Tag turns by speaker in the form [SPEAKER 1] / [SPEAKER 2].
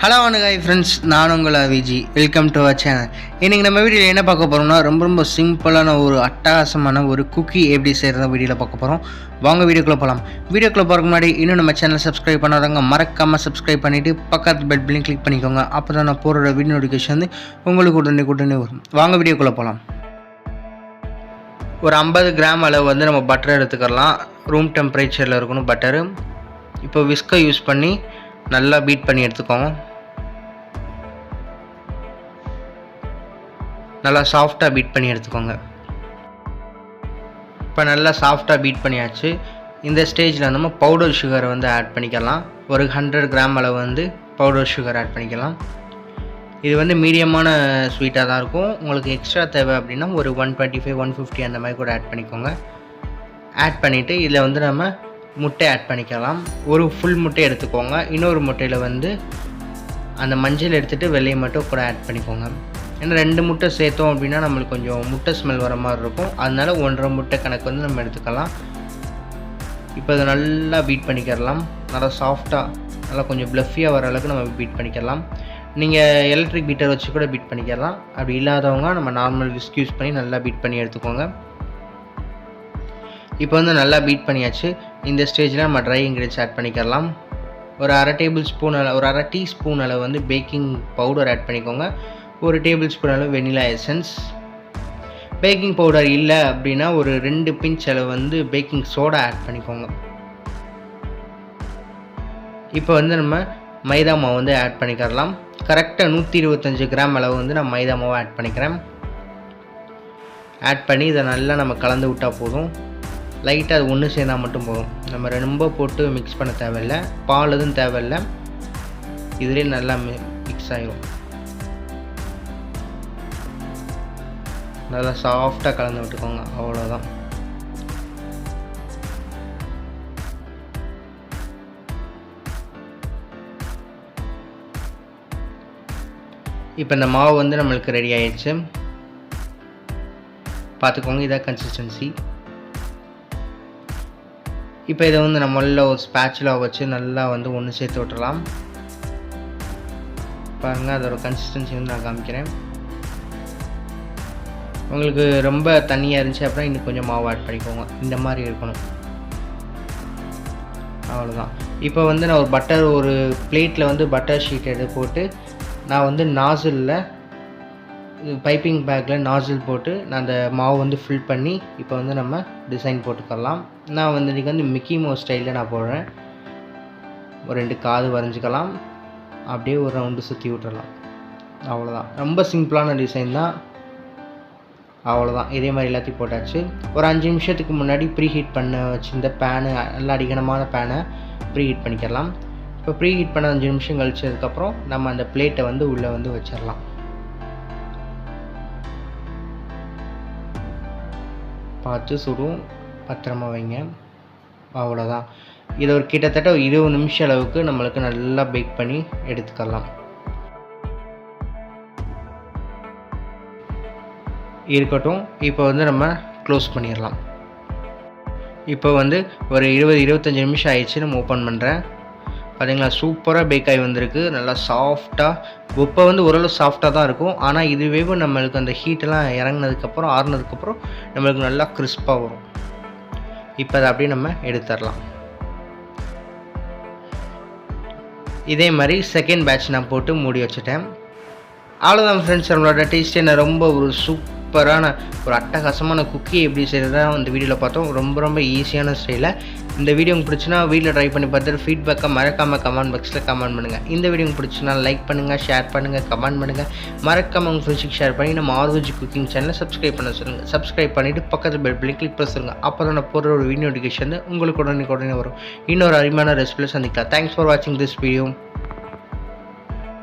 [SPEAKER 1] Hello hi friends, நான் உங்கள் Viji. Welcome to our channel. இன்றைக்கி நம்ம வீடியோவில் என்ன பார்க்க போகிறோம்னா ரொம்ப சிம்பிளான ஒரு அட்டகாசமான ஒரு குக்கி எப்படி செய்கிறத வீடியோவில் பார்க்க போகிறோம். வாங்க வீடியோக்குள்ளே போகலாம். வீடியோக்குள்ளே போகிறதுக்கு முன்னாடி இன்னும் நம்ம சேனல் சப்ஸ்கிரைப் பண்ணாதவங்க மறக்காமல் சப்ஸ்கிரைப் பண்ணிவிட்டு பக்கத்து பெல் பட்டனையும் கிளிக் பண்ணிக்கோங்க. அப்போ தான் நான் போகிற வீடியோ நோட்டிஃபிகேஷன் வந்து உங்களுக்கு உடனே வரும். வாங்க வீடியோக்குள்ளே போகலாம். ஒரு 50 கிராம் அளவு வந்து நம்ம பட்டர் எடுத்துக்கலாம். ரூம் டெம்பரேச்சரில் இருக்கணும் பட்டரு. இப்போ விஸ்கை யூஸ் பண்ணி நல்லா பீட் பண்ணி எடுத்துக்கோங்க. நல்லா சாஃப்டாக பீட் பண்ணி எடுத்துக்கோங்க. இப்போ நல்லா சாஃப்டாக பீட் பண்ணியாச்சு. இந்த ஸ்டேஜில் நம்ம பவுடர் சுகரை வந்து ஆட் பண்ணிக்கலாம். ஒரு 100 கிராம் அளவு வந்து பவுடர் சுகர் ஆட் பண்ணிக்கலாம். இது வந்து மீடியமான ஸ்வீட்டாக தான் இருக்கும். உங்களுக்கு எக்ஸ்ட்ரா தேவை அப்படின்னா ஒரு 125 150 அந்த மாதிரி கூட ஆட் பண்ணிக்கோங்க. ஆட் பண்ணிவிட்டு இதில் வந்து நம்ம முட்டை ஆட் பண்ணிக்கலாம். ஒரு ஃபுல் முட்டை எடுத்துக்கோங்க. இன்னொரு முட்டையில் வந்து அந்த மஞ்சள் எடுத்துகிட்டு வெள்ளையை மட்டும் கூட ஆட் பண்ணிக்கோங்க. ஏன்னா 2 முட்டை சேர்த்தோம் அப்படின்னா நம்மளுக்கு கொஞ்சம் முட்டை ஸ்மெல் வர மாதிரி இருக்கும். அதனால் 1.5 முட்டை கணக்கு வந்து நம்ம எடுத்துக்கலாம். இப்போ அதை நல்லா பீட் பண்ணிக்கிறலாம். நல்லா சாஃப்டாக நல்லா கொஞ்சம் ப்ளஃபியாக வர அளவுக்கு நம்ம பீட் பண்ணிக்கலாம். நீங்கள் எலக்ட்ரிக் பீட்டர் வச்சு கூட பீட் பண்ணிக்கலாம். அப்படி இல்லாதவங்க நம்ம நார்மல் விஸ்க் யூஸ் பண்ணி நல்லா பீட் பண்ணி எடுத்துக்கோங்க. இப்போ வந்து நல்லா பீட் பண்ணியாச்சு. இந்த ஸ்டேஜில் நம்ம ட்ரை இன்க்ரீடியன்ஸ் ஆட் பண்ணிக்கலாம். ஒரு அரை டீஸ்பூன் அளவு வந்து பேக்கிங் பவுடர் ஆட் பண்ணிக்கோங்க. ஒரு டேபிள் ஸ்பூன் அளவு வெனிலா எசன்ஸ். பேக்கிங் பவுடர் இல்லை அப்படின்னா ஒரு 2 பிஞ்ச் அளவு வந்து பேக்கிங் சோடா ஆட் பண்ணிக்கோங்க. இப்போ வந்து நம்ம மைதா மாவு வந்து ஆட் பண்ணிக்கலாம். கரெக்டாக 125 கிராம் அளவு வந்து நான் மைதா மாவு ஆட் பண்ணிக்கிறேன். ஆட் பண்ணி இதை நல்லா நம்ம கலந்து விட்டால் போதும். லைட்டாக அது ஒன்று சேர்ந்தால் மட்டும் போதும். நம்ம ரொம்ப போட்டு மிக்ஸ் பண்ண தேவையில்லை. பால் எதுவும் தேவையில்லை. இதுலேயே நல்லா மிக்ஸ் ஆகிடும். நல்லா சாஃப்டாக கலந்து விட்டுக்கோங்க. அவ்வளோதான். இப்போ இந்த மாவு வந்து நம்மளுக்கு ரெடி ஆயிடுச்சு. பார்த்துக்கோங்க, இதான் கன்சிஸ்டன்சி. இப்போ இதை வந்து நம்ம நல்லா ஒரு ஸ்பேட்சுலா வச்சு நல்லா வந்து ஒன்று சேர்த்து விட்டுறலாம். பாருங்கள், அதோட கன்சிஸ்டன்சி வந்து நான் காமிக்கிறேன். உங்களுக்கு ரொம்ப தண்ணியாக இருந்துச்சு அப்படின்னா இன்னும் கொஞ்சம் மாவு ஆட் பண்ணிக்கோங்க. இந்த மாதிரி இருக்கணும். அவ்வளோதான். இப்போ வந்து நான் ஒரு பிளேட்டில் வந்து பட்டர் ஷீட் எடுத்து போட்டு நான் வந்து நாசிலில் பைப்பிங் பேக்கில் நாசில் போட்டு நான் அந்த மாவு வந்து ஃபில் பண்ணி இப்போ வந்து நம்ம டிசைன் போட்டுக்கலாம். நான் வந்து இன்றைக்கி வந்து மிக்கி மவுஸ் ஸ்டைலில் நான் போடுறேன். ஒரு 2 காது வரைஞ்சிக்கலாம். அப்படியே ஒரு ரவுண்டு சுற்றி விட்டுறலாம். அவ்வளோதான். ரொம்ப சிம்பிளான டிசைன் தான். அவ்வளோதான். இதே மாதிரி எல்லாத்தையும் போட்டாச்சு. ஒரு 5 நிமிஷத்துக்கு முன்னாடி ப்ரீஹீட் பண்ண வச்சுருந்த பேனு, நல்லா அடிக்கணமான பேனை ப்ரீஹீட் பண்ணிக்கலாம். இப்போ ப்ரீஹீட் பண்ண 5 நிமிஷம் கழிச்சதுக்கப்புறம் நம்ம அந்த பிளேட்டை வந்து உள்ளே வந்து வச்சிடலாம். பார்த்து சுடும், பத்திரமா வைங்க. அவ்வளோதான். இதை ஒரு கிட்டத்தட்ட 20 நிமிஷம் அளவுக்கு நம்மளுக்கு நல்லா பேக் பண்ணி எடுத்துக்கலாம். இருக்கட்டும். இப்போ வந்து நம்ம க்ளோஸ் பண்ணிடலாம். இப்போ வந்து ஒரு 20-25 நிமிஷம் ஆயிடுச்சு. நம்ம ஓப்பன் பண்ணுறேன். பார்த்தீங்களா, சூப்பராக பேக் ஆகி வந்திருக்கு. நல்லா சாஃப்டாக. இப்போ வந்து ஓரளவு சாஃப்டாக தான் இருக்கும். ஆனால் இதுவே நம்மளுக்கு அந்த ஹீட்டெல்லாம் இறங்கினதுக்கப்புறம் ஆறுனதுக்கப்புறம் நம்மளுக்கு நல்லா கிறிஸ்பாக வரும். இப்போ அதை அப்படியே நம்ம எடுத்துடலாம். இதே மாதிரி செகண்ட் பேட்ச் நான் போட்டு மூடி வச்சுட்டேன். அவ்வளோதான் ஃப்ரெண்ட்ஸ். நம்மளோட டேஸ்ட்டு நான் ரொம்ப ஒரு சூப்பரான ஒரு அட்டகாசமான குக்கி எப்படி செய்கிறதா இந்த வீடியோவில் பார்த்தோம். ரொம்ப ஈஸியான ஸ்டைலில். இந்த வீடியோ உங்களுக்கு பிடிச்சினா வீட்டில் ட்ரை பண்ணி பார்த்துட்டு ஃபீட்பேக்கை மறக்காமல் கமெண்ட் பாக்ஸில் கமெண்ட் பண்ணுங்கள். இந்த வீடியோ உங்களுக்கு பிடிச்சினா லைக் பண்ணுங்கள், ஷேர் பண்ணுங்கள், கமெண்ட் பண்ணுங்கள். மறக்காமல் உங்கள் ஃப்ரெண்ட்ஸுக்கு ஷேர் பண்ணி நம்ம ஆர்விஜி குக்கிங் சேனலை சப்ஸ்கிரைப் பண்ண சொல்லுங்கள். சப்ஸ்கிரைப் பண்ணிவிட்டு பக்கத்தில் பெல் பட்டனை கிளிக் பண்ண சொல்லுங்கள். அப்போ தான் நான் போடுற ஒரு வீடியோ நோட்டிஃபிகேஷன் வந்து உங்களுக்கு உடனே வரும். இன்னொரு அருமையான ரெசிபியில் சந்திக்கலாம். தேங்க்ஸ் ஃபார் வாட்சிங் திஸ் வீடியோ.